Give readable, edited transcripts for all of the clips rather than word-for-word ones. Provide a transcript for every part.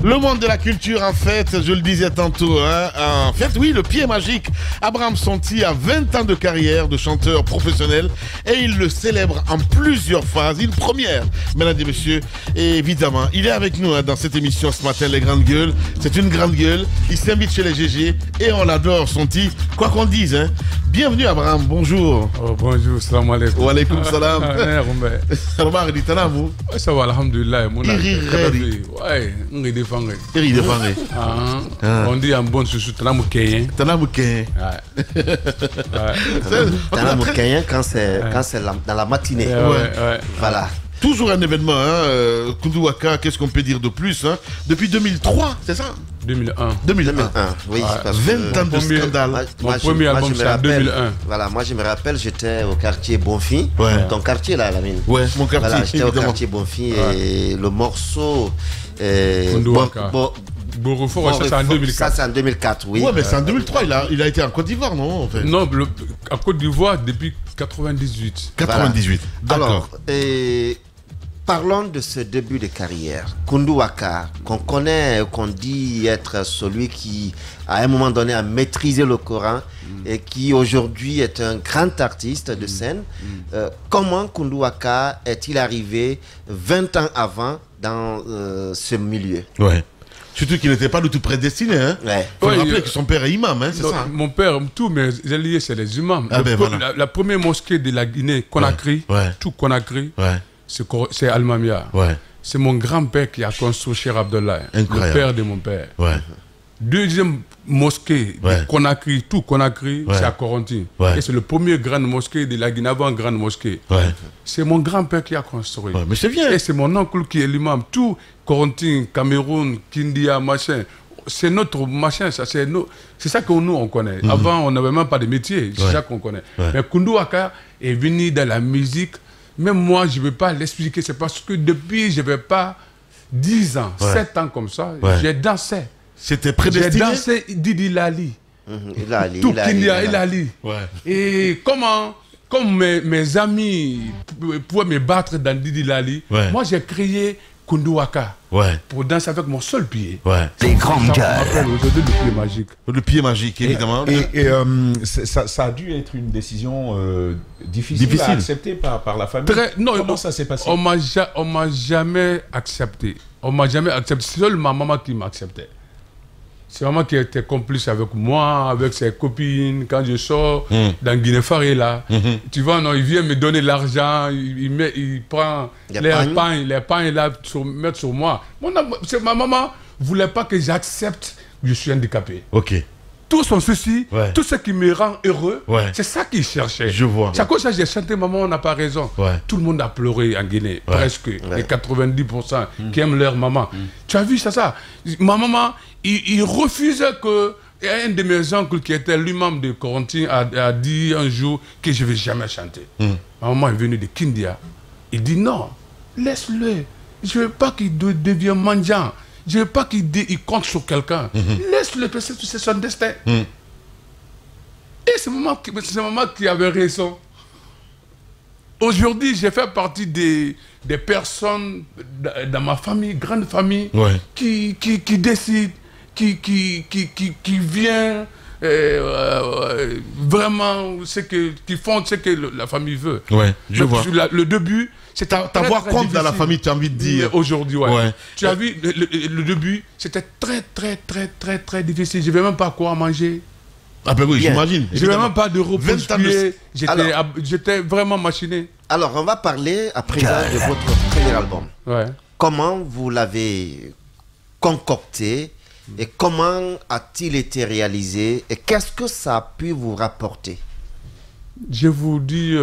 Le monde de la culture, en fait, je le disais tantôt, hein, en fait, oui, le pied magique. Abraham Sonti a 20 ans de carrière de chanteur professionnel et il le célèbre en plusieurs phases. Une première, mesdames et messieurs, et évidemment, il est avec nous hein, dans cette émission ce matin, Les Grandes Gueules. C'est une grande gueule, il s'invite chez les GG et on l'adore, Sonti, quoi qu'on dise. Hein. Bienvenue, Abraham, bonjour. Oh, bonjour, salam alaikum. Wa alaikum salam. Ça va, alhamdoulilah. On dit en bon sous Tanamoukéen. Tanamoukéen. Tanamoukéen quand c'est dans la matinée. Voilà. Toujours un événement, hein. Koundou Waka, qu'est-ce qu'on peut dire de plus hein. Depuis 2003, c'est ça 2001. 2001, oui. Parce 20 ans de scandale. Mon premier album, c'est en 2001. Voilà, moi je me rappelle, j'étais au quartier Bonfi. Ouais. Ton quartier là, la mine. Ouais, mon quartier. Voilà, j'étais au quartier Bonfi et le morceau. Borofort, ça c'est en 2004. Ça c'est en 2004, oui. Ouais, mais c'est en 2003, il a été en Côte d'Ivoire, non en fait. Non, en Côte d'Ivoire depuis 98. 98, voilà. D'accord. Alors, parlons de ce début de carrière. Koundou Waka, qu'on connaît, qu'on dit être celui qui, à un moment donné, a maîtrisé le Coran et qui aujourd'hui est un grand artiste de scène. Comment Koundou Waka est-il arrivé 20 ans avant dans ce milieu? Ouais. Surtout qu'il n'était pas du tout prédestiné. Hein. Ouais. Faut rappeler que son père est imam, hein, c'est ça. Mon père, tous mes alliés, c'est les imams. Ah ben voilà. La première mosquée de la Guinée, Conakry, tout Conakry, c'est Al-Mamia. Ouais. C'est mon grand-père qui a construit Cheikh Abdallah, le père de mon père. Ouais. Deuxième mosquée de Conakry, tout Conakry, c'est à Corentin. Et c'est le premier grande mosquée de la Guinée, avant grande mosquée. C'est mon grand-père qui a construit. Mais c'est bien. Et c'est mon oncle qui est l'imam. Tout Corentin, Cameroun, Kindia, machin. C'est notre machin, c'est ça que nous on connaît. Avant, on n'avait même pas de métier, c'est ça qu'on connaît. Mais Koundou Waka est venu dans la musique. Même moi, je ne vais pas l'expliquer. C'est parce que depuis, je ne vais pas 10 ans, 7 ans comme ça, j'ai dansé. C'était prédestiné. J'ai dansé Didi Lali. Tout Kindia, Lali. Et comme mes amis pouvaient me battre dans Didi Lali, moi j'ai créé Koundou Waka pour danser avec mon seul pied. Les grandes gueules. Aujourd'hui, le pied magique. Le pied magique, évidemment. Et ça a dû être une décision difficile à accepter par la famille. Comment ça s'est passé? On m'a jamais accepté. On m'a jamais accepté. C'est seule ma maman qui m'acceptait. C'est maman qui était complice avec moi, avec ses copines. Quand je sors dans Guinée-Faré, là, tu vois, non, il vient me donner l'argent, il prend les pains là, mettre sur moi. Ma maman ne voulait pas que j'accepte que je suis handicapé. Ok. Tout son souci, tout ce qui me rend heureux, c'est ça qu'il cherchait. Je vois. C'est à cause de ça que j'ai chanté Maman, on n'a pas raison. Tout le monde a pleuré en Guinée, presque. Les 90% qui aiment leur maman. Tu as vu ça? Ma maman, il refuse que... Et un de mes oncles qui était l'imam de Corentin a dit un jour que je ne vais jamais chanter. Ma maman est venue de Kindia. Il dit non, laisse-le. Je ne veux pas qu'il devienne mendiant. Je ne veux pas qu'il compte sur quelqu'un. Laisse-le, c'est son destin. Et c'est maman qui avait raison. Aujourd'hui, j'ai fait partie des personnes dans ma famille, grande famille, qui décident, qui viennent vraiment, qui font ce que la famille veut. Je vois. Le début, c'est t'avoir compte dans la famille, tu as envie de dire. Aujourd'hui, tu as vu, le début, c'était très difficile. Je ne savais même pas quoi manger. Ah ben oui, j'imagine. Je n'avais même pas de repos. J'étais vraiment machiné. Alors, on va parler à présent de votre premier album. Comment vous l'avez concocté et comment a-t-il été réalisé et qu'est-ce que ça a pu vous rapporter? Je vous dis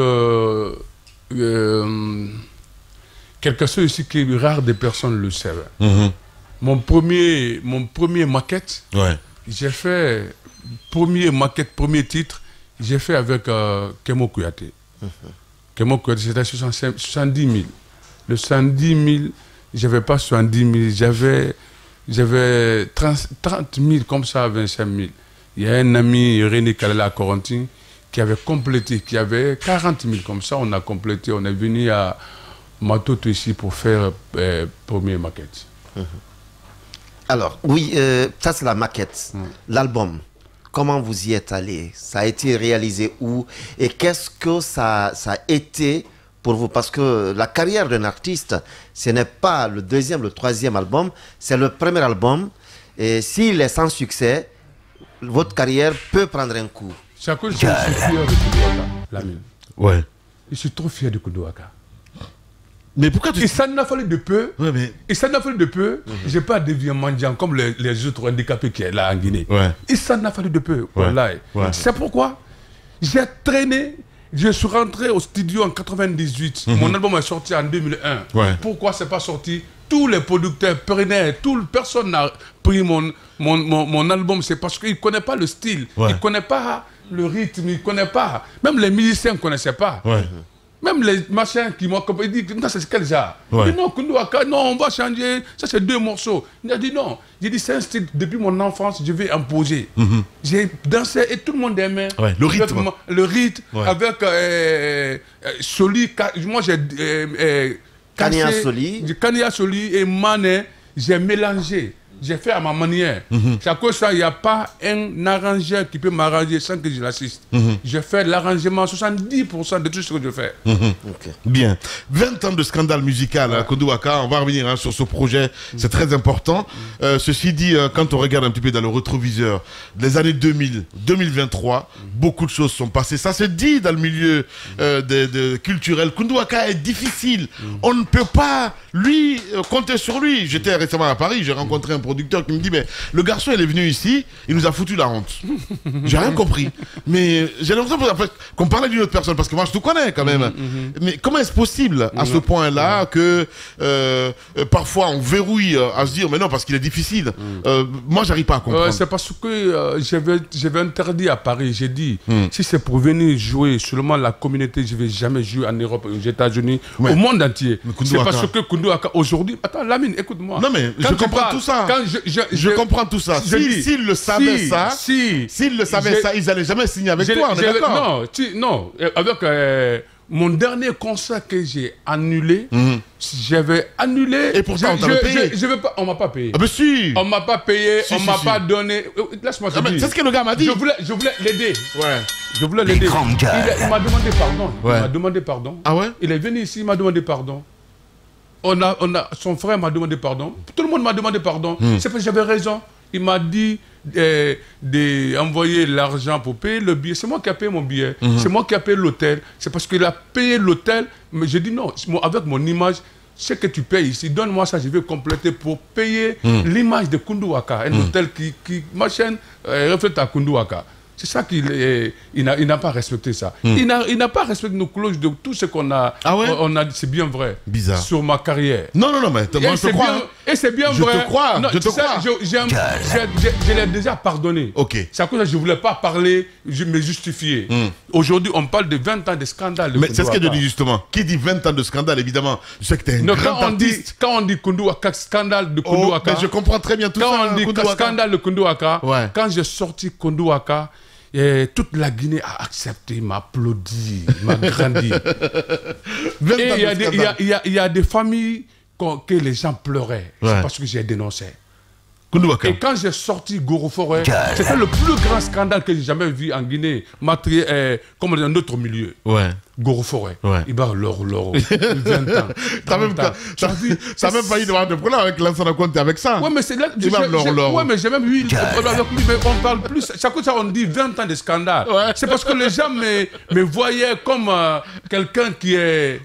quelque chose ici que rare des personnes le savent. Mon premier maquette, j'ai fait premier titre, j'ai fait avec Kemo Kouyaté. Kemo Kouyaté, c'était 70 000. Le 70 000, je n'avais pas 70 000, j'avais 30 000 comme ça, 25 000. Il y a un ami, René Kalala à Corentin, qui avait complété, qui avait 40 000 comme ça, on a complété, on est venu à Matoto ici pour faire première maquette. Alors, oui, ça c'est la maquette. L'album, comment vous y êtes allé? Ça a été réalisé où? Et qu'est-ce que ça a été pour vous? Parce que la carrière d'un artiste, ce n'est pas le deuxième, le troisième album, c'est le premier album. Et s'il est sans succès, votre carrière peut prendre un coup. Chacun, je suis fier de Koundou Waka, Lamine. Ouais. Je suis trop fier de Koundou Waka. Mais pourquoi tu... Et ça n'a fallu de peu. Ouais, mais... Et ça n'a fallu de peu. Je n'ai pas devenir mendiant comme les autres handicapés qui sont là en Guinée. Ouais. Et ça n'a fallu de peu. Ouais. Ouais. C'est pourquoi j'ai traîné. Je suis rentré au studio en 98. Mon album est sorti en 2001. Ouais. Pourquoi c'est pas sorti? Tous les producteurs prenaient, personne n'a pris mon album. C'est parce qu'ils ne connaissent pas le style. Ouais. Ils ne connaissent pas le rythme. Ils ne connaissent pas. Même les musiciens ne connaissaient pas. Ouais. Même les machins qui m'ont accompagné, ils disent, c'est quel genre? Ouais. Je dis, non, Koundou Waka, non, on va changer. Ça, c'est 2 morceaux. Il a dit non. J'ai dit, c'est un style, depuis mon enfance, je vais imposer. J'ai dansé et tout le monde aimait. Ouais, le rythme. Le rythme, ouais. avec Soli. Moi, j'ai. Kania Soli. Kania Soli et Mané, j'ai mélangé. J'ai fait à ma manière. C'est à cause de ça, il n'y a pas un arrangeur qui peut m'arranger sans que je l'assiste. Je fais l'arrangement 70% de tout ce que je fais. Okay. Bien. 20 ans de scandale musical à Koundou Waka. On va revenir sur ce projet. C'est très important. Ceci dit, quand on regarde un petit peu dans le rétroviseur, les années 2000, 2023, beaucoup de choses sont passées. Ça se dit dans le milieu culturel. Koundou Waka est difficile. On ne peut pas, lui, compter sur lui. J'étais récemment à Paris, j'ai rencontré un producteur qui me dit, mais le garçon il est venu ici, il nous a foutu la honte. J'ai rien compris. Mais j'ai l'impression qu'on parlait d'une autre personne, parce que moi je te connais quand même. Mais comment est-ce possible à ce point-là que parfois on verrouille à se dire, mais non, parce qu'il est difficile. Moi j'arrive pas à comprendre. C'est parce que j'avais interdit à Paris, j'ai dit, si c'est pour venir jouer seulement la communauté, je ne vais jamais jouer en Europe, aux États-Unis, au monde entier. C'est parce que Koundou Waka aujourd'hui, attends Lamine, écoute-moi. Non mais je comprends tout ça. Je comprends tout ça. S'ils le savaient ça, ils n'allaient jamais signer avec toi, on est d'accord? Non, avec mon dernier concert que j'ai annulé, j'avais annulé. Et pourtant, on t'avait payé. On ne m'a pas payé. Ah ben si. On ne m'a pas payé, on ne m'a pas donné. Laisse-moi te dire. C'est ce que le gars m'a dit. Je voulais l'aider. Ouais. Je voulais l'aider. Il m'a demandé pardon. Ouais. Il m'a demandé pardon. Ah ouais? Il est venu ici, il m'a demandé pardon. Son frère m'a demandé pardon. Tout le monde m'a demandé pardon. C'est parce que j'avais raison. Il m'a dit d'envoyer l'argent pour payer le billet. C'est moi qui ai payé mon billet. C'est moi qui ai payé l'hôtel. C'est parce qu'il a payé l'hôtel. Mais j'ai dit non, avec mon image, ce que tu payes ici, donne-moi ça, je vais compléter pour payer l'image de Koundou Waka. Un hôtel qui machin, reflète à Koundou Waka. C'est ça qu'il n'a pas respecté ça. Il n'a pas respecté nos clauses de tout ce qu'on a. Ah ouais? C'est bien vrai. Bizarre. Sur ma carrière. Non, mais moi je te crois. Et c'est bien je vrai. Je te crois. Non, je te crois. Je l'ai déjà pardonné. Ok. C'est à cause de ça que je ne voulais pas parler, me justifier. Aujourd'hui, on parle de 20 ans de scandale. Mais c'est ce que je dis justement. Qui dit 20 ans de scandale, évidemment, je sais que tu es un grand artiste. Quand on dit Koundou Waka, scandale de Koundou Waka. Mais je comprends très bien tout ça. Quand on dit scandale de Koundou Waka, quand j'ai sorti Koundou Waka, et toute la Guinée a accepté, m'a applaudi, m'a grandi. Et il y a des familles que les gens pleuraient. C'est parce que j'ai dénoncé. Et quand j'ai sorti Goro Forêt, c'était le plus grand scandale que j'ai jamais vu en Guinée, comme dans notre milieu. Goro Forêt. Il bat l'or, 20 ans. T'as même failli devoir te prendre avec Lansana Conte avec ça. Ouais, mais c'est là. Ouais, mais j'ai même eu avec lui, mais on parle plus. Chaque fois, on dit 20 ans de scandale. C'est parce que les gens me voyaient comme quelqu'un qui est.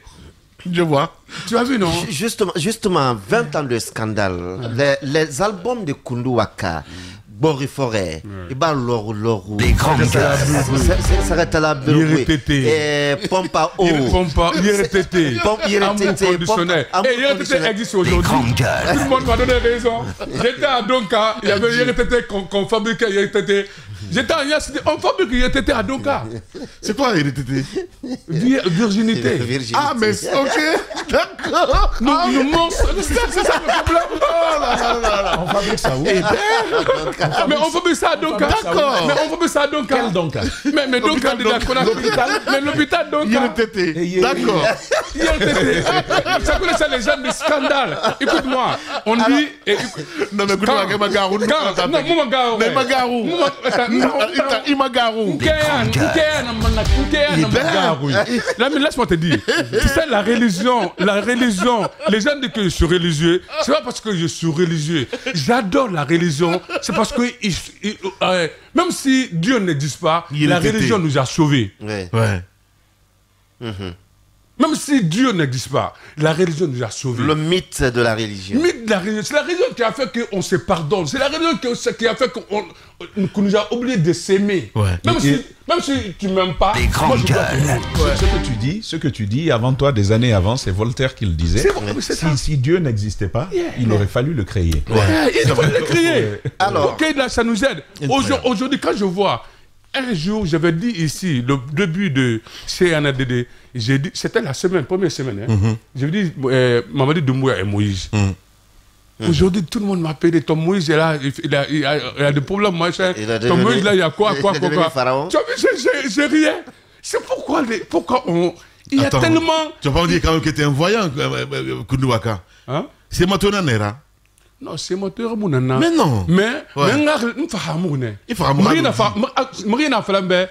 Je vois. Tu as vu, non? Justement, 20 ans de scandale. Les albums de Koundou Waka, Goro Forêt, les grands gars. Saratala Beroué, Pompa O, Yérétété, Amour conditionnel. Et Yérétété existe aujourd'hui. Tout le monde m'a donné raison. J'étais à Donka, il y avait Yérétété qu'on fabriquait Yérétété. J'étais à Yassidi, on fabrique Yérétété à Donka. C'est quoi Yérétété? Virginité. Ah, mais ok, d'accord. Nous monstres. C'est ça le problème. Oh là là là là. fabrique ça où? Mais on fabrique ça à Donka. D'accord. Mais on fabrique ça à Donka. Quel Donka? Mais Donka de la Conakry. Mais l'hôpital Donka. D'accord. Ça connaît ça les gens du scandale. Écoute-moi, on dit. Non, mais écoute-moi, il Magarou. Non, moi Magarou. Mais Magarou. Il Magarou. Là, mais laisse-moi te dire. Tu sais, la religion, les gens disent que je suis religieux. C'est pas parce que je suis religieux. J'adore la religion. C'est parce que même si Dieu n'existe pas, la religion nous a sauvés. Ouais. Même si Dieu n'existe pas, la religion nous a sauvés. Le mythe de la religion. Mythe de la religion. C'est la religion qui a fait qu'on se pardonne. C'est la religion qui a fait qu'on nous a oublié de s'aimer. Ouais. Même si tu m'aimes pas, moi je dois t'aimer. Ce que tu dis, avant toi, des années avant, c'est Voltaire qui le disait. Si Dieu n'existait pas, il aurait fallu le créer. Il fallait le créer. Alors, Ok, là, ça nous aide. Aujourd'hui, quand je vois, un jour, j'avais dit ici, le début de CNADD, j'ai dit, c'était la première semaine, hein, j'ai dit, Mamadi Doumbouya et Moïse. Aujourd'hui, tout le monde m'appelle, ton Moïse, il a des problèmes, machin. Ton Moïse, là, il y a quoi. Tu as vu, j'ai rien. C'est pourquoi il y a tellement... Tu vas pas me dire quand même que tu es un voyant, Koundou Waka. Hein? C'est Matona Nera. Non, c'est moteur mounana. Mais non. Mais il faut hamouner. Il faut hamouner. Marina Flambe,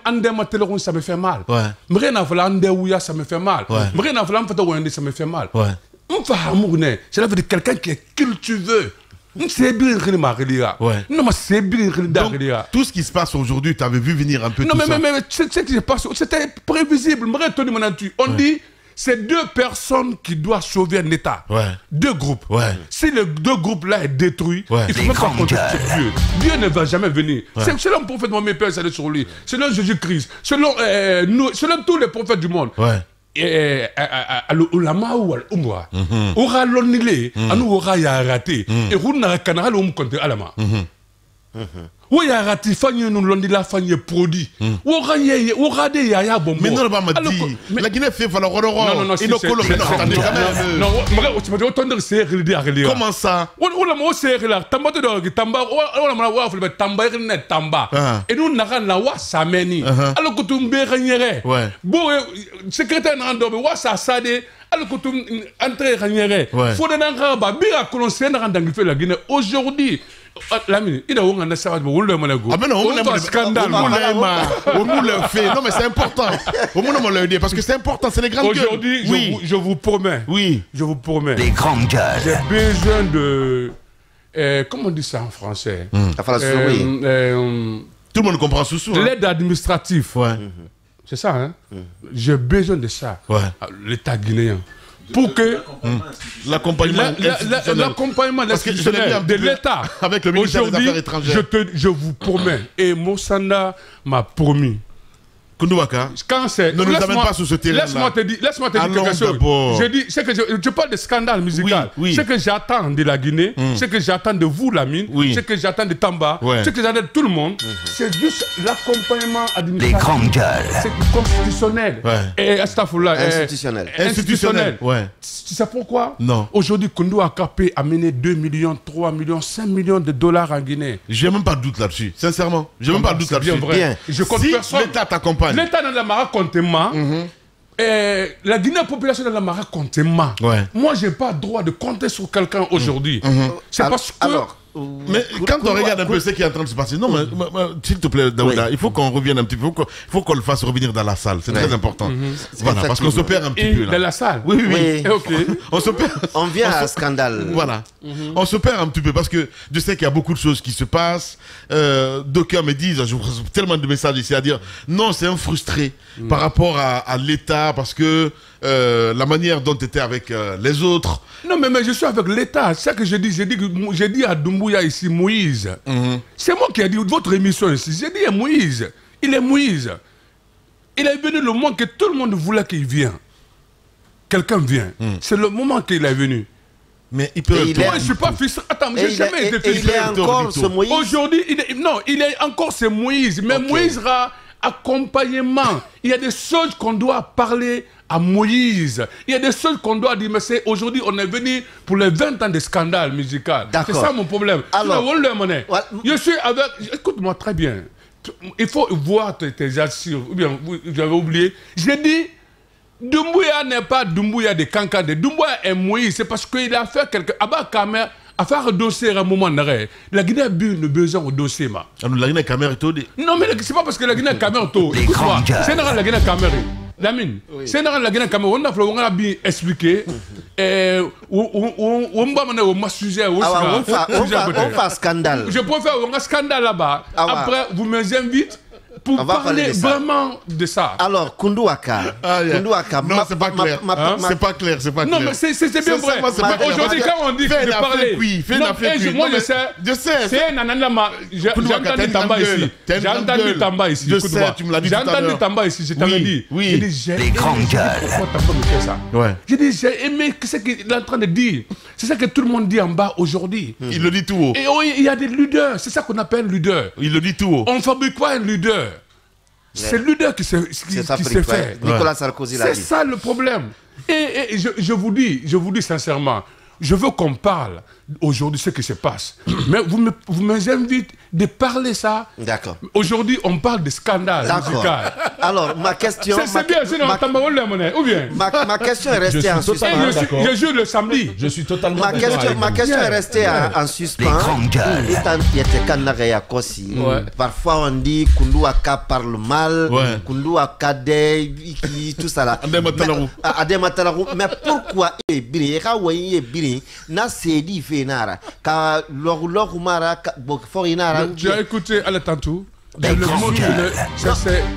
andem matelon, ça me fait mal. Ouais. Marina Flambe, ouya, ça me fait mal. Marina Flambe, ça me fait mal. Ouais. Il faut hamouner. C'est la vie de quelqu'un qui est cultiveux. C'est bien ouais. Non, mais c'est bien. Donc, tout ce qui se passe aujourd'hui, tu avais vu venir un peu tout ça. Mais ce qui se passe, c'était prévisible. On dit, c'est deux personnes qui doivent sauver un État. Ouais. Deux groupes. Ouais. Si les deux groupes-là est détruit, ouais. il faut même pas compter sur Dieu. Dieu ne va jamais venir. Ouais. C'est selon le prophète Mohamed, Père salé sur lui, selon Jésus-Christ, selon tous les prophètes du monde. Ouais. Ulama ou al-umwa aura l'onnilé anu aura ya raté et rouna kanara l'um compte alama ou ya raté fanny nous l'ondila fanny produit ou aura des ya bon mais non pas m'a dit la Guinée fait falloir non il non non attendez c'est réalité comment ça ou la mo c'est là tamba de tamba ou la wa faut tamba net tamba et nous n'a la wa sameni alors que tu mbéranyere bon secrétaire n'ando wa sa sade alors que tu entrer ranyere faut dans ba bira connaître dans fait la Guinée aujourd'hui Lamine, il a un ah mais non, on scandale, on le fait. Non mais c'est important. Au moins on le dit parce que c'est important, c'est les grandes gueules. Aujourd'hui, oui. je vous promets. Oui, je vous promets. Les grandes gueules. J'ai besoin de comment on dit ça en français? Tout le monde comprend sous l'aide administrative. Ouais. C'est ça hein. J'ai besoin de ça. Ouais. L'État guinéen. Pour que l'accompagnement de l'État avec le ministère des Affaires étrangères. Je vous promets, et Moussanda m'a promis. Koundou Waka, ne nous amène pas sur ce terrain-là. Laisse-moi te dire quelque chose. Je dis, c'est que je parle de scandale musical. Oui. Ce que j'attends de la Guinée, ce que j'attends de vous, Lamine, ce que j'attends de Tamba, ce que j'attends de tout le monde, c'est juste l'accompagnement administratif. Les grandes gueules. C'est constitutionnel. Et institutionnel. Ouais. Tu sais pourquoi? Non. Aujourd'hui, Koundou Waka peut amener 2 millions, 3 millions, 5 millions de dollars en Guinée. J'ai même pas de doute là-dessus. Sincèrement, j'ai même pas de doute là-dessus. Bien. Je compte personne. L'État t'accompagne. L'État dans la Mara comptement, la Guinée population dans la Mara comptement. Moi, j'ai pas le droit de compter sur quelqu'un aujourd'hui. C'est parce que... Mais quand on regarde un peu ce qui est en train de se passer, non, mais s'il te plaît, Daouda, il faut qu'on revienne un petit peu, il faut qu'on le fasse revenir dans la salle, c'est très important. Voilà, parce qu'on se perd un petit peu là. Dans la salle? Oui. Ok. On se perd. On vient à un scandale. Voilà. On se perd un petit peu parce que je sais qu'il y a beaucoup de choses qui se passent. D'aucuns me disent, je reçois tellement de messages ici à dire, non, c'est un frustré par rapport à l'État parce que la manière dont tu étais avec les autres. Non, mais je suis avec l'État. C'est ça que j'ai dit à Doumbouya ici, Moïse. C'est moi qui ai dit votre émission ici. J'ai dit à Moïse. Il est Moïse. Il est venu le moment que tout le monde voulait qu'il vienne. Quelqu'un vient. C'est le moment qu'il est venu. Mais il peut. Moi, je ne suis pas fils. Attends, j'ai jamais été fils. Il est encore ce Moïse. Aujourd'hui, il est encore ce Moïse. Mais Moïse a accompagnement. Il y a des choses qu'on doit parler à Moïse. Il y a des choses qu'on doit dire, mais aujourd'hui, on est venu pour les 20 ans de scandale musical. C'est ça mon problème. Alors, je suis avec... Écoute-moi très bien. Il faut voir tes assures. Ou bien, j'avais oublié. J'ai dit, Doumbouya n'est pas Doumbouya de Kankande. Doumbouya est Moïse. C'est parce qu'il a fait quelque... Abba Kamer a fait un dossier à un moment d'arrêt. La Guinée a eu besoin au dossier. La Guinée Kamer est tout dit. Non, mais c'est pas parce que la Guinée Kamer est tout. Écoute-moi. C'est dans la Guinée Kamer. Lamine, c'est dans la Guinée Kamer. On a bien expliqué. On fait scandale. Je préfère un scandale là-bas. Après, vous m'invitez pour parler vraiment de ça. Alors, Koundou Waka. Non, c'est pas clair. C'est pas clair, c'est pas clair. Non, mais c'est bien vrai. Aujourd'hui, quand on dit que de parler... Moi, je sais. C'est un ananama. J'ai entendu Tamba ici. J'ai entendu Tamba ici. Je sais, tu me l'as dit tout à l'heure. J'ai entendu Tamba ici, je t'avais dit. Oui. J'ai dit, pourquoi Tamba me fait ça? J'ai dit, j'ai aimé ce qu'il est en train de dire. C'est ça que tout le monde dit en bas aujourd'hui. Il le dit tout haut. Et il y a des leaders. C'est ça qu'on appelle leader. Il le dit tout haut. On ne fabrique pas un leader. C'est le leader qui s'est fait. Nicolas Sarkozy l'a dit. C'est ça le problème. Et je vous dis sincèrement, je veux qu'on parle aujourd'hui de ce qui se passe. Mais vous m'invitez de parler ça. D'accord. Aujourd'hui, on parle de scandale musical. Alors, ma question... C'est bien, sinon ou bien ma question est restée en suspens. Je joue le samedi. Je suis totalement ma question est restée en suspens. Parfois, on dit Koundou Waka parle mal, Koundou Waka tout ça là. Mais pourquoi tu as écouté à l'attentou.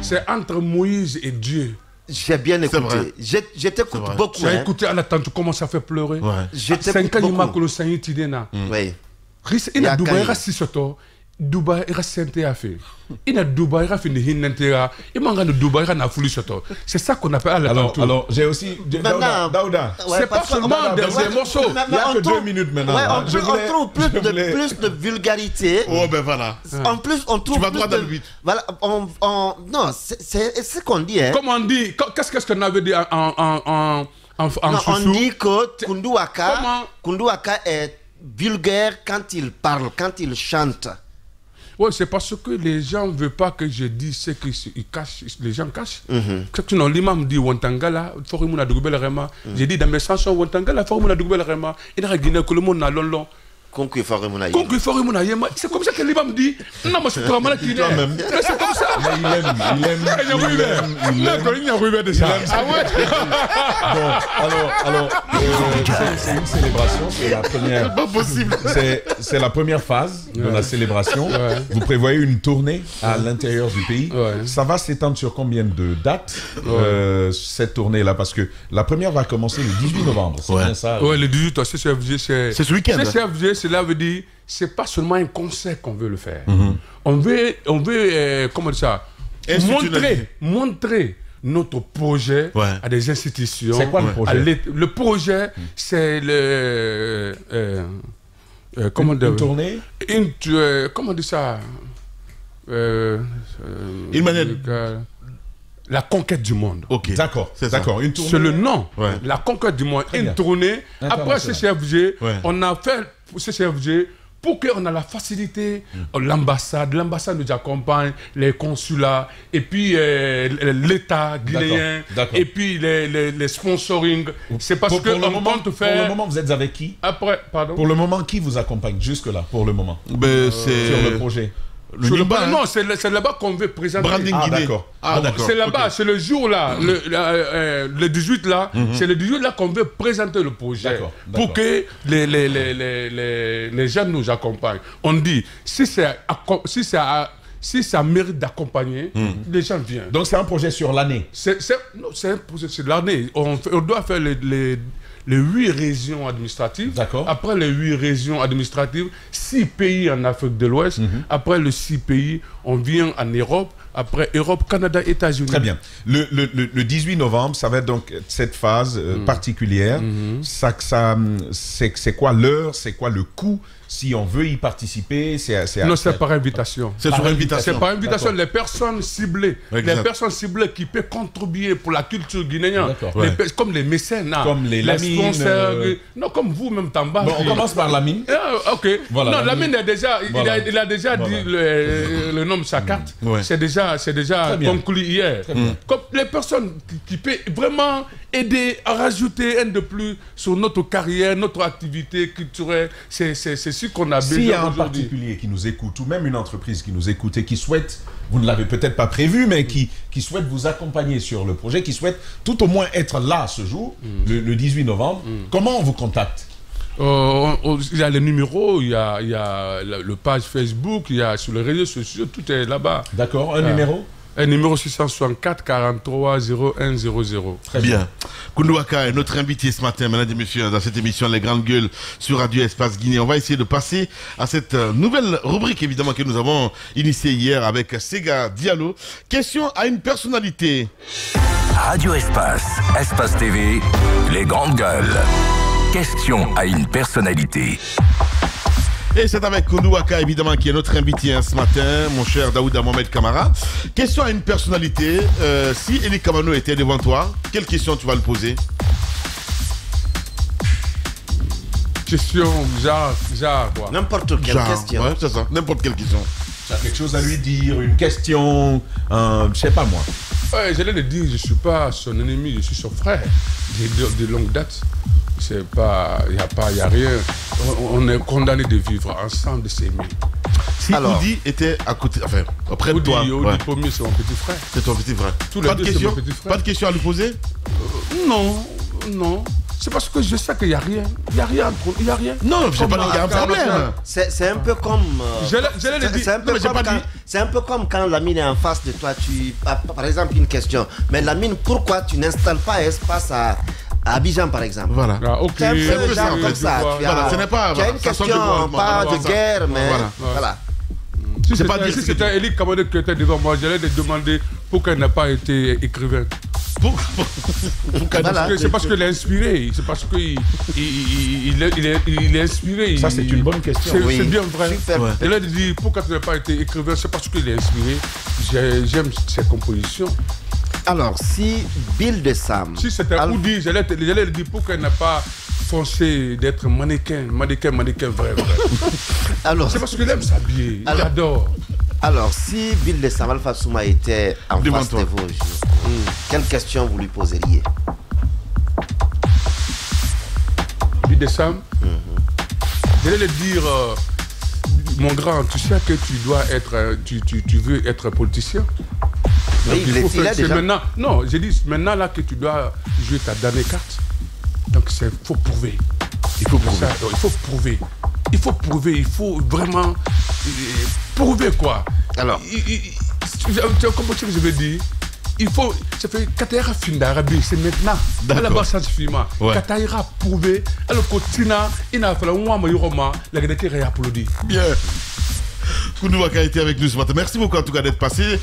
C'est entre Moïse et Dieu. J'ai bien écouté. Je t'écoute beaucoup. Tu as écouté à l'attentou comment ça fait pleurer. Je t'écoute beaucoup. Oui. Il a Dubaï racisoto. Dubaï est racisé à fait. Il a Dubaï a fini hinentera. Il manque de Dubaï a foulu soto. C'est ça qu'on appelle à l'attentu. Alors j'ai aussi Daouda. C'est pas seulement des morceaux. Il n'y a que 2 minutes maintenant. On trouve plus de vulgarité. Oh ben voilà. En plus on trouve. Tu vas droit dans le but. Voilà. Non, c'est ce qu'on dit. Comment on dit? Qu'est-ce qu'on avait dit en on dit que Koundou Waka est vulgaire quand il parle, quand il chante. Oui, c'est parce que les gens ne veulent pas que je dise ce qu'ils cachent, les gens cachent. Sinon, l'imam dit Wantangala, Forimuna Dougoubel Rema. J'ai dit dans mes chansons Wantangala, Forimuna Dougoubel Rema. Il a Guinée que le monde n'a long. C'est comme ça que l'imam dit. Non, moi, c'est vraiment qui est. Mais c'est comme ça. C'est une célébration, c'est la première. Pas possible. C'est la première phase de la célébration. Vous prévoyez une tournée à l'intérieur du pays. Ça va s'étendre sur combien de dates cette tournée-là? Parce que la première va commencer le 18 novembre. C'est bien ça? Oui, le 18, c'est ce week-end. Cela veut dire, c'est pas seulement un concert qu'on veut le faire. On veut comment dire ça, montrer notre projet à des institutions. C'est quoi le projet? Le projet, c'est le comment une tournée. Comment dire ça? Une manière. La conquête du monde. Ok. D'accord. D'accord. Une tournée. C'est le nom. La conquête du monde. Une tournée. Après CCFG, on a fait CCFG pour qu'on ait la facilité. L'ambassade nous accompagne, les consulats, et puis l'État guinéen, et puis les sponsoring. C'est parce que on compte faire. Pour le moment, vous êtes avec qui? Après, pardon. Pour le moment, qui vous accompagne jusque-là? Pour le moment. Sur le projet. Non, c'est là-bas qu'on veut présenter. D'accord. C'est là-bas, c'est le jour là, le 18 là, c'est le 18 là qu'on veut présenter le projet. Pour que les jeunes nous accompagnent. On dit, si ça mérite d'accompagner, les gens viennent. Donc c'est un projet sur l'année? C'est un projet sur l'année. On doit faire les 8 régions administratives. Après les 8 régions administratives, 6 pays en Afrique de l'Ouest. Après les 6 pays, on vient en Europe. Après Europe, Canada, États-Unis. Très bien. Le 18 novembre, ça va être donc cette phase particulière. C'est quoi l'heure? C'est quoi le coût? si on veut y participer, non, c'est par invitation. C'est sur invitation. C'est par invitation. Les personnes ciblées, qui peuvent contribuer pour la culture guinéenne, comme les mécènes, comme les Lamine, non, comme vous-même, Tamba. Bon, on commence par Lamine. Ok. Voilà, non, Lamine est déjà, il a déjà dit le nom de sa carte. C'est déjà conclu hier. Comme les personnes qui peuvent vraiment aider à rajouter un de plus sur notre carrière, notre activité culturelle, c'est ce qu'on a besoin. S'il y a un particulier qui nous écoute, ou même une entreprise qui nous écoute et qui souhaite, vous ne l'avez peut-être pas prévu, mais qui souhaite vous accompagner sur le projet, qui souhaite tout au moins être là ce jour, le 18 novembre, comment on vous contacte? Il y a les numéros, il y a le page Facebook, il y a sur les réseaux sociaux, tout est là-bas. D'accord, un numéro? Un numéro 664 43 01 00. Très bien. Koundou Waka est notre invité ce matin, mesdames et messieurs, dans cette émission Les Grandes Gueules sur Radio Espace Guinée. On va essayer de passer à cette nouvelle rubrique, évidemment, que nous avons initiée hier avec Sega Diallo. Question à une personnalité. Radio Espace, Espace TV, Les Grandes Gueules. Question à une personnalité. Et c'est avec Koundou Waka, évidemment, qui est notre invité ce matin, mon cher Daouda Mohamed Kamara. Question à une personnalité. Si Eli Kamano était devant toi, quelle question tu vas le poser? Question, genre quoi. N'importe quelle question. Ouais, c'est ça, n'importe quelle question. Tu as quelque chose à lui dire, une question, je sais pas moi. Ouais, j'allais le dire, je ne suis pas son ennemi, je suis son frère. De longue date. C'est pas, il n'y a rien. On est condamné de vivre ensemble, de s'aimer. Si Oudi était à côté, enfin, auprès de toi. Oudi Pommier, c'est mon petit frère. C'est ton petit frère. Pas de question, pas de question à lui poser? Non. C'est parce que je sais qu'il n'y a rien. Il n'y a rien. Non, je n'ai pas dit qu'il y a un problème. C'est un peu comme. C'est un peu comme quand Lamine est en face de toi. Par exemple, une question. Mais Lamine, pourquoi tu n'installes pas espace à Abidjan, par exemple? Voilà. C'est un peu genre comme ça. Voilà, ce n'est pas. Tu as une question, pas de guerre, mais. Voilà. Si c'était Eli Kamano qui était devant moi, j'allais te demander pourquoi il n'a pas été écrivain. C'est parce qu'il est inspiré. C'est parce qu'il est inspiré. Ça, c'est une bonne question. C'est bien vrai. Ouais. Et là, il dit pourquoi tu n'as pas été écrivain? C'est parce qu'il est inspiré. J'aime ses compositions. Alors, si Bill de Sam. Si c'était Oudi, j'allais lui dire pourquoi il n'a pas foncé d'être mannequin vrai. Alors, c'est parce qu'il aime s'habiller. Il adore. Alors, si Bill de Sam Alpha Souma était en face de vos yeux, quelle question vous lui poseriez? Bill de Sam, j'allais lui dire, mon grand, tu sais que tu dois être, tu veux être politicien? Oui, il est déjà. Maintenant, non, j'ai dit maintenant là que tu dois jouer ta dernière carte. Donc il faut prouver. Il faut prouver. Il faut vraiment prouver quoi. Alors, tu comprends ce que je veux dire? Il faut, ça fait Katayra fin d'Arabie, c'est maintenant. Là-bas, ça suffit. Katayra prouver, alors que Tina, il a fallu un mois, la Guinée réapplaudit. Bien. Koundou Waka a été avec nous ce matin. Merci beaucoup en tout cas d'être passé.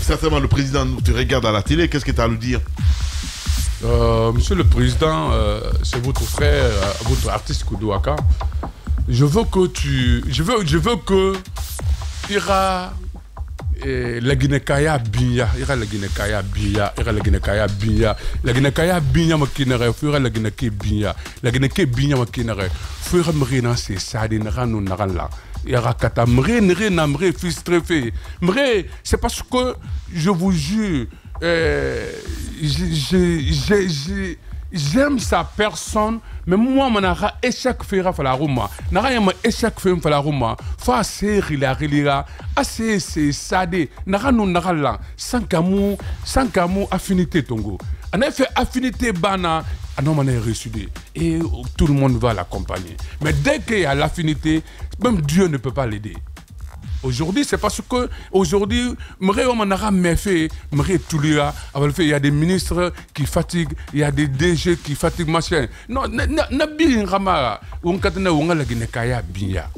Certainement le président te regarde à la télé. Qu'est-ce que tu as à lui dire? Monsieur le Président, c'est votre frère, votre artiste Koundou Waka. Je veux que ira la Guinée-Kaya Binya, ira la Guinée-Kaya Binya, ira la Guinée-Kaya Binya, la Guinée-Kaya Binya makinere, fera la Guinée-Kaya Binya, la Guinée-Kaya Binya makinere, fera mrena c'est ça de nrano narala. Yarakata mre namre fils trefé. Mre, c'est parce que je vous jure, j'aime sa personne, mais moi, je n'ai échec faire à la Roma. Je n'ai échec faire à la Roma. Fa série la relira, assez c'est sadé. Narano narala, sans qu'amour, affinité tongo. On a fait affinité bana, on a reçu et tout le monde va l'accompagner. Mais dès qu'il y a l'affinité, même Dieu ne peut pas l'aider. Aujourd'hui, c'est parce que aujourd'hui, il y a des ministres qui fatiguent, il y a des DG qui fatiguent, machin. Non, Nabil Ramara, on a la Guinée-Kaya Binya.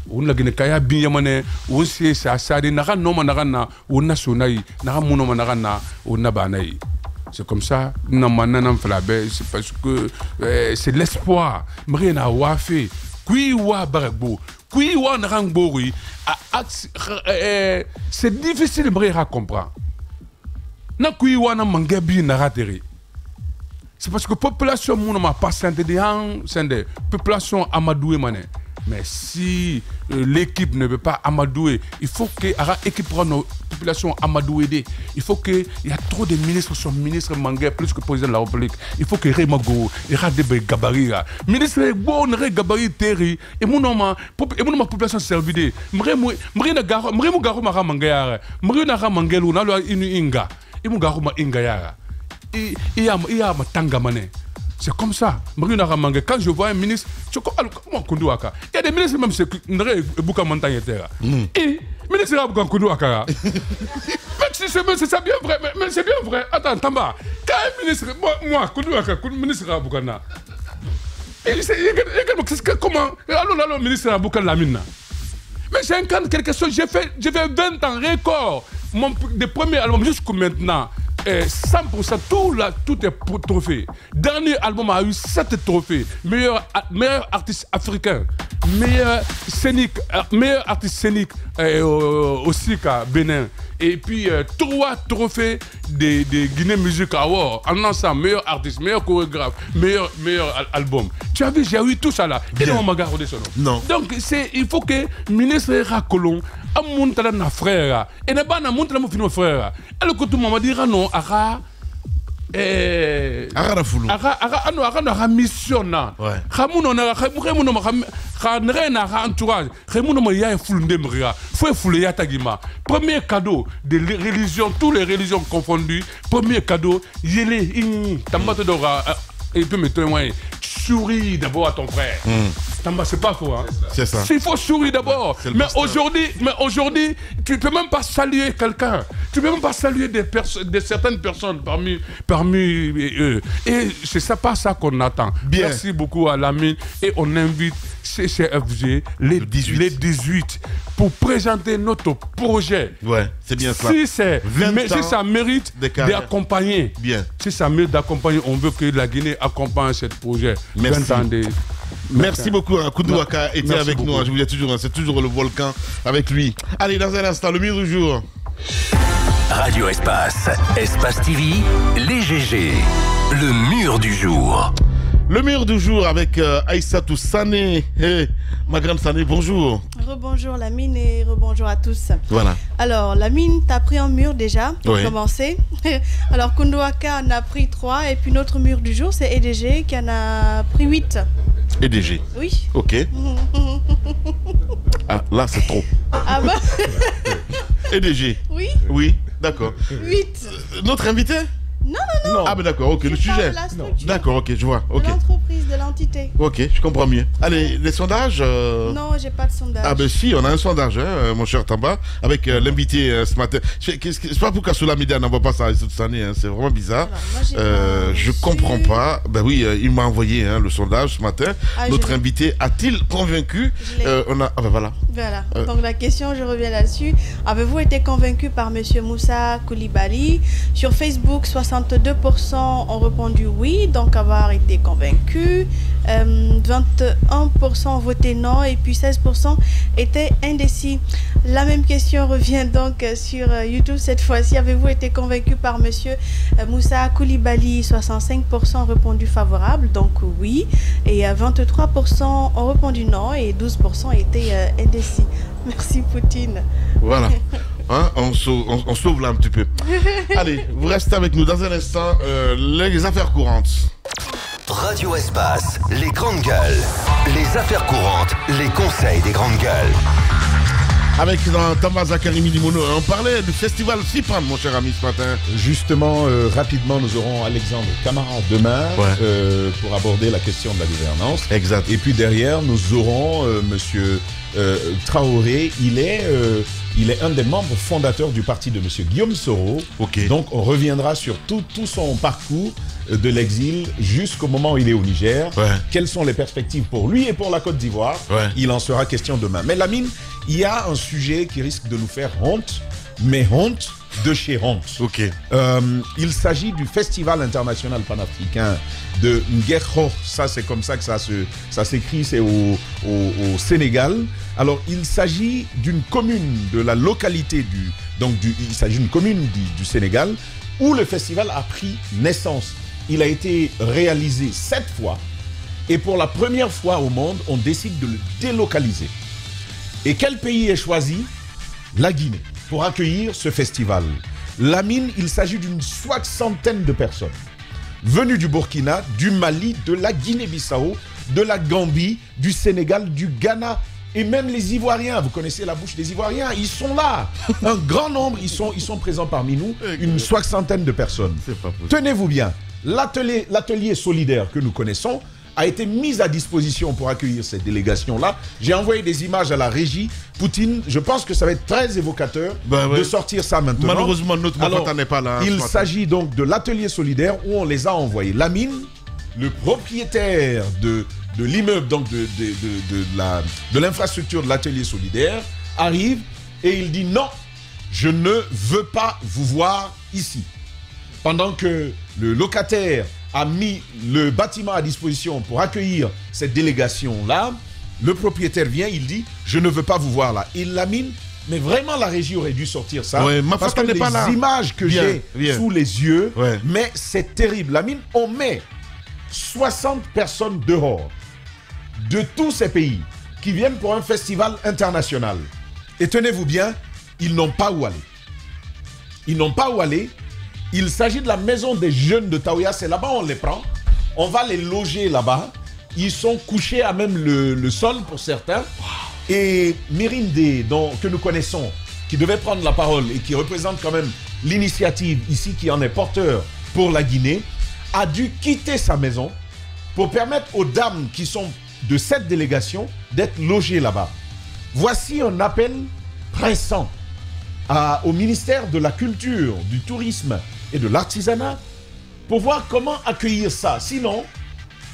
On la Guinée-Kaya Binya mané, on sait ça, ça dit nara non manarana, on a sonai, nara mono manarana, on a banai. C'est comme ça, c'est parce que c'est l'espoir. Mrena Wafé, Kui Wa Baragbo, c'est difficile de comprendre. C'est parce que la population n'a pas de population amadouée. Mais si l'équipe ne veut pas amadouer, il faut que l'équipe prenne la population amadouée. Il faut qu'il y a trop de ministres sur ministre Mangué plus que le président de la République. Il faut que Raymond Go, il y a des gabarits. Ministre Go, il y a des gabarits terri. Et mon population servie. C'est comme ça. Quand je vois un ministre, il y a des ministres même qui beaucoup de montagne. Et ministre c'est ça bien vrai, mais c'est bien vrai. Attends, Tamba. Quand un ministre, moi, ministre Raboukana. Comment alors, ministre Raboukana Lamina. Mais j'ai incarné quelque chose, j'ai fait 20 ans record. Mon premier album jusqu'à maintenant. 100%, tout est trophée. Dernier album a eu 7 trophées. Meilleur artiste africain, meilleur artiste scénique aussi qu'à Bénin. Et puis 3 trophées de Guinée Music Award. En ensemble, meilleur artiste, meilleur chorégraphe, meilleur album. Tu as vu, j'ai eu tout ça là. Et non, on m'a gardé son nom. Non. Donc il faut que le ministre Racolon a monté na frère. Et n'a pas monté na mon frère. Alors que tout le monde m'a dit non, ara foulou. Ara mission na. Khamuno na khamuno na entourage. Khamuno ma ya foulou ndemria. Faut foulou ya tagima. Premier cadeau de religion, toutes les religions confondues. Premier cadeau, yele tambato dora et peut me témoigner. Souris d'abord à ton frère. Tamba, c'est pas faux, hein? C'est ça. Il faut sourire d'abord. Mais aujourd'hui, tu ne peux même pas saluer quelqu'un. Tu ne peux même pas saluer certaines personnes parmi eux. Et c'est ça, pas ça qu'on attend. Bien. Merci beaucoup à Lamine. Et on invite CCFG les 18 pour présenter notre projet. Ouais, c'est bien ça. Si ça mérite d'accompagner. Bien. Si ça mérite d'accompagner, on veut que la Guinée accompagne ce projet. Merci. Merci beaucoup. Koundou Waka était avec nous. Je vous dis toujours, c'est toujours le volcan avec lui. Allez, dans un instant, le mur du jour. Radio Espace, Espace TV, les GG, le mur du jour. Le mur du jour avec Aïssatou Sané. Hey, ma grande Sané, bonjour. Rebonjour Lamine et rebonjour à tous. Voilà. Alors, Lamine, t'as pris un mur déjà, pour commencer. Alors, Koundou Waka en a pris 3 et puis notre mur du jour, c'est EDG qui en a pris 8. EDG? Oui. Ok. Ah, là, c'est trop. Ah bah EDG? Oui. Oui, d'accord. 8. Notre invité? Non. Ah, ben d'accord, ok, le sujet. D'accord, ok, je vois. Okay. De l'entreprise, de l'entité. Ok, je comprends mieux. Allez, les sondages Non, j'ai pas de sondage. Ah, ben si, on a un sondage, hein, mon cher Tamba, avec l'invité ce matin. C'est pas pour qu'Assoula Media n'envoie pas ça cette année, hein, c'est vraiment bizarre. Alors, je comprends pas. Ben oui, il m'a envoyé le sondage ce matin. Notre invité a-t-il convaincu Ah, ben voilà. Voilà. Donc la question, je reviens là-dessus. Avez-vous été convaincu par Monsieur Moussa Koulibaly? Sur Facebook, 62% ont répondu oui, donc avoir été convaincu. 21% ont voté non et puis 16% étaient indécis. La même question revient donc sur YouTube cette fois-ci. Avez-vous été convaincu par Monsieur Moussa Koulibaly? 65% ont répondu favorable, donc oui. Et 23% ont répondu non et 12% étaient indécis. Merci Poutine. Voilà. Hein, on sauve là un petit peu. Allez, vous restez avec nous dans un instant. Les affaires courantes. Radio Espace, les grandes gueules. Les affaires courantes, les conseils des grandes gueules. Avec Tamba Zakari Milimono, on parlait du festival Cipram, mon cher ami, ce matin. Justement, rapidement, nous aurons Alexandre Camara demain pour aborder la question de la gouvernance. Exact. Et puis derrière, nous aurons Monsieur Traoré. Il est un des membres fondateurs du parti de Monsieur Guillaume Soro. Okay. Donc, on reviendra sur tout son parcours de l'exil jusqu'au moment où il est au Niger. Quelles sont les perspectives pour lui et pour la Côte d'Ivoire? Il en sera question demain. Mais Lamine, il y a un sujet qui risque de nous faire honte, mais honte de chez Hont. Il s'agit du Festival international panafricain de Nguekho. Ça, c'est comme ça que ça s'écrit, c'est au Sénégal. Alors, il s'agit d'une commune de la localité il s'agit d'une commune du Sénégal où le festival a pris naissance. Il a été réalisé 7 fois et pour la première fois au monde, on décide de le délocaliser. Et quel pays est choisi? La Guinée, pour accueillir ce festival. Lamine, il s'agit d'une 60aine de personnes venues du Burkina, du Mali, de la Guinée-Bissau, de la Gambie, du Sénégal, du Ghana et même les Ivoiriens. Vous connaissez la bouche des Ivoiriens, ils sont là. Un grand nombre, ils sont présents parmi nous, une 60aine de personnes. Tenez-vous bien, l'atelier solidaire que nous connaissons a été mis à disposition pour accueillir cette délégation-là. J'ai envoyé des images à la régie. Poutine, je pense que ça va être très évocateur de sortir ça maintenant. Malheureusement, notre moment n'est pas là. Il s'agit donc de l'atelier solidaire où on les a envoyés. Lamine, le propriétaire de l'immeuble, donc de l'infrastructure de l'atelier solidaire, arrive et il dit non, je ne veux pas vous voir ici. Pendant que le locataire a mis le bâtiment à disposition pour accueillir cette délégation-là, le propriétaire vient, il dit « Je ne veux pas vous voir là ». Et Lamine, mais vraiment la régie aurait dû sortir ça. Parce que les images que j'ai sous les yeux, mais c'est terrible. Lamine, on met 60 personnes dehors de tous ces pays qui viennent pour un festival international. Et tenez-vous bien, ils n'ont pas où aller. Ils n'ont pas où aller. Il s'agit de la maison des jeunes de Taouya. C'est là-bas on les prend. On va les loger là-bas. Ils sont couchés à même le sol pour certains. Et Mirinde, que nous connaissons, qui devait prendre la parole et qui représente quand même l'initiative ici, qui en est porteur pour la Guinée, a dû quitter sa maison pour permettre aux dames qui sont de cette délégation d'être logées là-bas. Voici un appel pressant au ministère de la Culture, du Tourisme et de l'Artisanat pour voir comment accueillir ça. Sinon,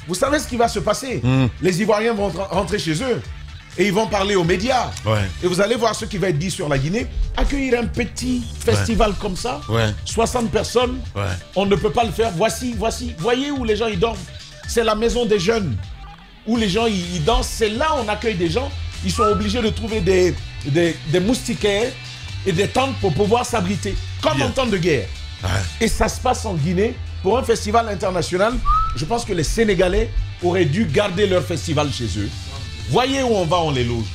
vous savez ce qui va se passer. Les Ivoiriens vont rentrer chez eux et ils vont parler aux médias. Et vous allez voir ce qui va être dit sur la Guinée. Accueillir un petit festival comme ça, 60 personnes, on ne peut pas le faire. Voici, voyez où les gens ils dorment. C'est la maison des jeunes où les gens ils dansent. C'est là où on accueille des gens. Ils sont obligés de trouver des moustiquaires et des tentes pour pouvoir s'abriter, comme en temps de guerre. Et ça se passe en Guinée pour un festival international. Je pense que les Sénégalais auraient dû garder leur festival chez eux. Voyez où on va, on les loge.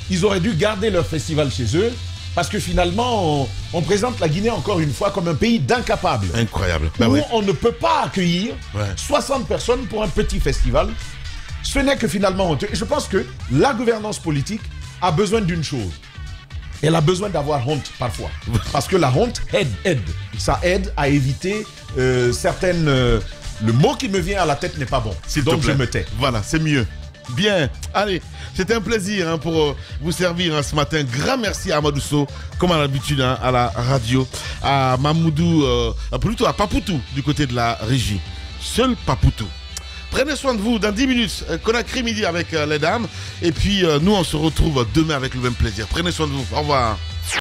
Ils auraient dû garder leur festival chez eux parce que finalement, on présente la Guinée encore une fois comme un pays d'incapables. Incroyable. Où on ne peut pas accueillir 60 personnes pour un petit festival. Ce n'est que finalement honteux. Et je pense que la gouvernance politique a besoin d'une chose. Elle a besoin d'avoir honte parfois. Parce que la honte aide. Ça aide à éviter certaines... le mot qui me vient à la tête n'est pas bon. Donc je me tais. Voilà, c'est mieux. Bien. Allez, c'était un plaisir pour vous servir ce matin. Grand merci à Amadou Sow, comme à l'habitude à la radio. À Mamoudou, plutôt à Papoutou du côté de la régie. Seul Papoutou. Prenez soin de vous. Dans 10 minutes, Conakry midi avec les dames. Et puis, nous, on se retrouve demain avec le même plaisir. Prenez soin de vous. Au revoir.